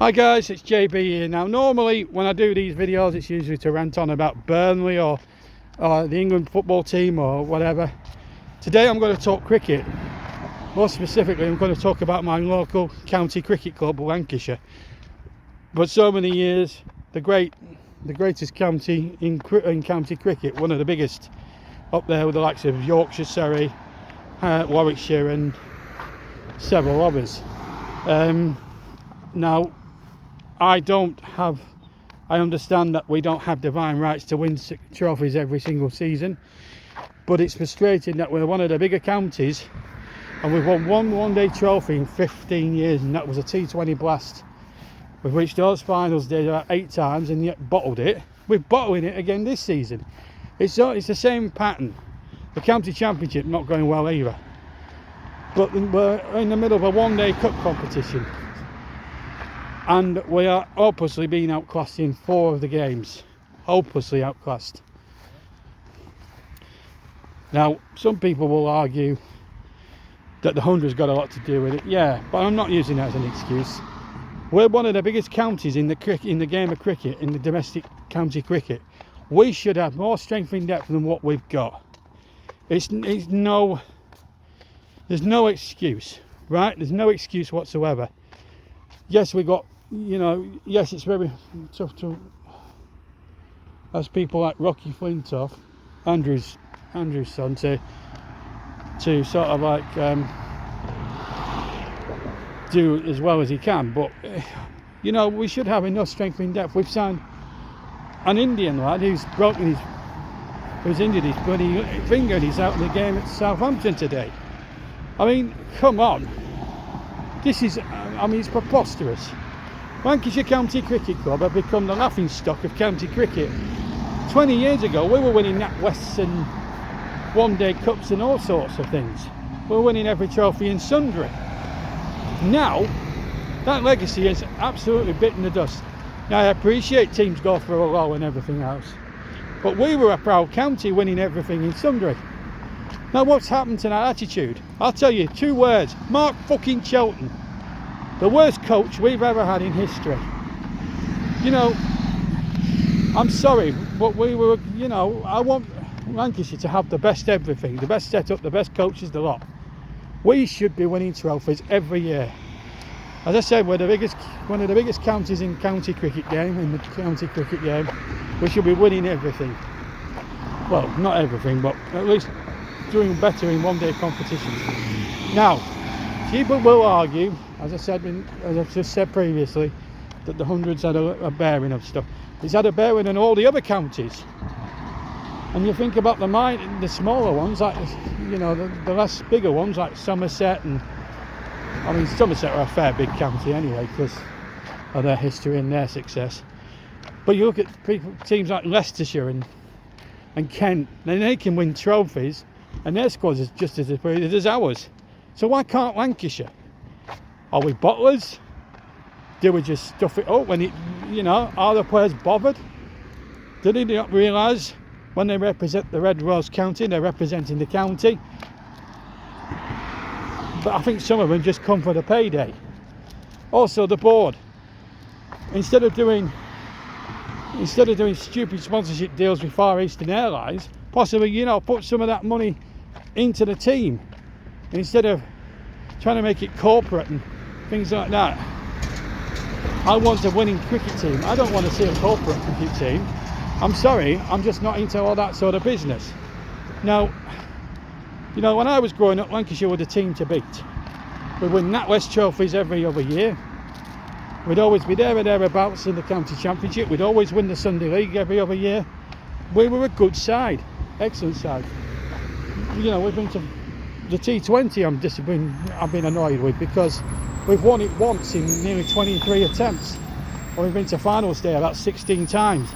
Hi guys, it's JB here. Now normally when I do these videos it's usually to rant on about Burnley or the England football team or whatever. Today I'm going to talk cricket. More specifically I'm going to talk about my local county cricket club, Lancashire. But so many years, the greatest county in county cricket, one of the biggest, up there with the likes of Yorkshire, Surrey, Warwickshire and several others. Now I understand that we don't have divine rights to win trophies every single season, but it's frustrating that we're one of the bigger counties and we've won one day trophy in 15 years, and that was a T20 Blast. We've reached those finals days about 8 times and yet bottled it. We're bottling it again this season. It's the same pattern. The county championship not going well either, but we're in the middle of a one-day cup competition and we are hopelessly being outclassed in 4 of the games. Hopelessly outclassed. Now some people will argue that the 100's got a lot to do with it. Yeah, but I'm not using that as an excuse. We're one of the biggest counties in the game of cricket, in the domestic county cricket. We should have more strength in depth than what we've got. There's no excuse, right? There's no excuse whatsoever. Yes, we got, yes, it's very tough to, as people like Rocky Flintoff, Andrew's son, to sort of like do as well as he can, but we should have enough strength in depth. We've signed an Indian lad who's injured his bloody finger and he's out in the game at Southampton today. I mean, come on. It's preposterous. Lancashire County Cricket Club have become the laughingstock of county cricket. 20 years ago we were winning NatWests and one-day cups and all sorts of things. We were winning every trophy in sundry. Now that legacy is absolutely bitten the dust. Now I appreciate teams go for a low and everything else, but we were a proud county winning everything in sundry. Now what's happened to that attitude? I'll tell you 2 words: Mark fucking Shelton. The worst coach we've ever had in history. I'm sorry, but I want Lancashire to have the best everything, the best setup, the best coaches, the lot. We should be winning trophies every year. As I said, we're one of the biggest counties in the county cricket game. We should be winning everything. Well, not everything, but at least doing better in one-day competitions. Now, people will argue, as I've just said previously, that the 100's had a bearing of stuff. It's had a bearing on all the other counties. And you think about the smaller ones, like the less bigger ones, like Somerset, and Somerset are a fair big county anyway because of their history and their success. But you look at teams like Leicestershire and Kent, and they can win trophies, and their squads is just as good as ours. So why can't Lancashire? Are we bottlers? Do we just stuff it up when are the players bothered? Do they not realise when they represent the Red Rose County, they're representing the county? But I think some of them just come for the payday. Also the board, instead of doing stupid sponsorship deals with Far Eastern Airlines, possibly put some of that money into the team instead of trying to make it corporate and things like that. I want a winning cricket team. I don't want to see a corporate cricket team. I'm sorry, I'm just not into all that sort of business. Now, when I was growing up, Lancashire were the team to beat. We'd win NatWest trophies every other year. We'd always be there or thereabouts in the county championship. We'd always win the Sunday League every other year. We were a good side, excellent side. We've been to the T20. I've been annoyed with because we've won it once in nearly 23 attempts. And we've been to finals there about 16 times.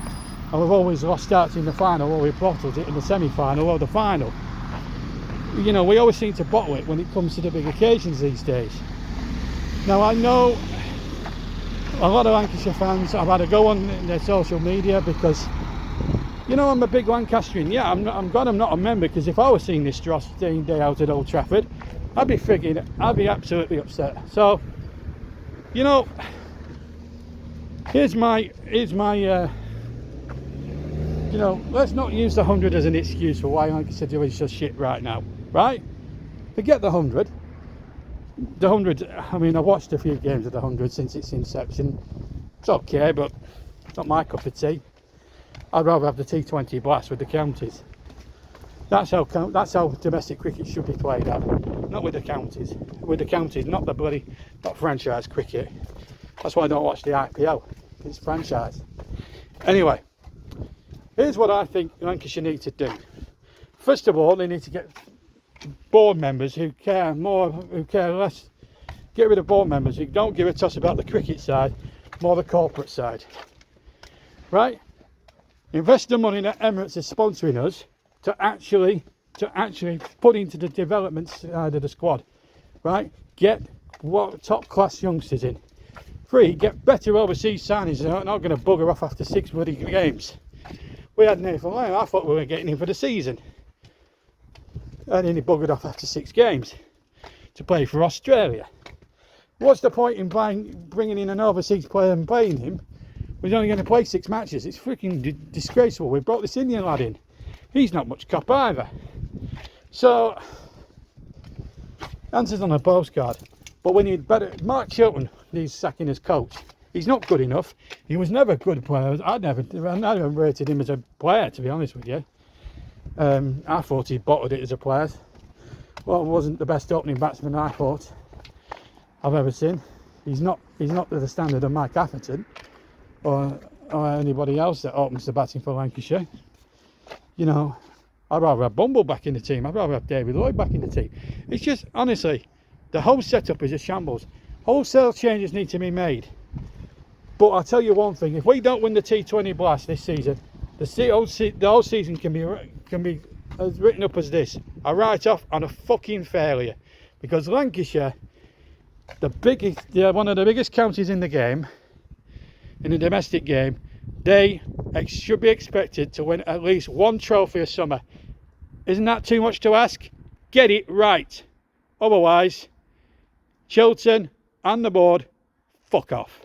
And we've always lost out in the final, or we've bottled it in the semi-final or the final. We always seem to bottle it when it comes to the big occasions these days. Now I know a lot of Lancashire fans have had a go on their social media because I'm a big Lancastrian. Yeah, I'm glad I'm not a member, because if I was seeing this dross day in day out at Old Trafford, I'd be absolutely upset. So Here's my you know, let's not use the 100 as an excuse for why Lancashire doing such shit right now, right? Forget the 100. The 100, I mean, I've watched a few games of the 100 since its inception. It's okay, but it's not my cup of tea. I'd rather have the T20 Blast with the counties. That's how domestic cricket should be played at, not with the counties. With the counties, not franchise cricket. That's why I don't watch the IPL. It's franchise. Anyway, here's what I think Lancashire need to do. First of all, they need to get board members who care more, who care less. Get rid of board members who don't give a toss about the cricket side, more the corporate side. Right? Invest the money that Emirates is sponsoring us to actually put into the development side of the squad. Right? Get top class youngsters in. 3, get better overseas signings. They're not going to bugger off after 6 bloody games. We had Nathan Lyon. I thought we were getting him for the season. And then he buggered off after 6 games to play for Australia. What's the point in bringing in an overseas player and playing him when he's only going to play 6 matches? It's freaking disgraceful. We brought this Indian lad in. He's not much cop either. So, answers on a postcard. But we need better. Mark Chilton needs sacking as coach. He's not good enough. He was never a good player. I never rated him as a player, to be honest with you. I thought he bottled it as a player. Well, wasn't the best opening batsman I thought I've ever seen. He's not to the standard of Mike Atherton or anybody else that opens the batting for Lancashire. You know, I'd rather have Bumble back in the team. I'd rather have David Lloyd back in the team. It's just, honestly, the whole setup is a shambles. Wholesale changes need to be made. But I'll tell you one thing, if we don't win the T20 Blast this season, the whole season can be as written up as this: a write-off on a fucking failure. Because Lancashire, one of the biggest counties in the game, in the domestic game, they should be expected to win at least 1 trophy a summer. Isn't that too much to ask? Get it right. Otherwise, Chilton and the board, fuck off.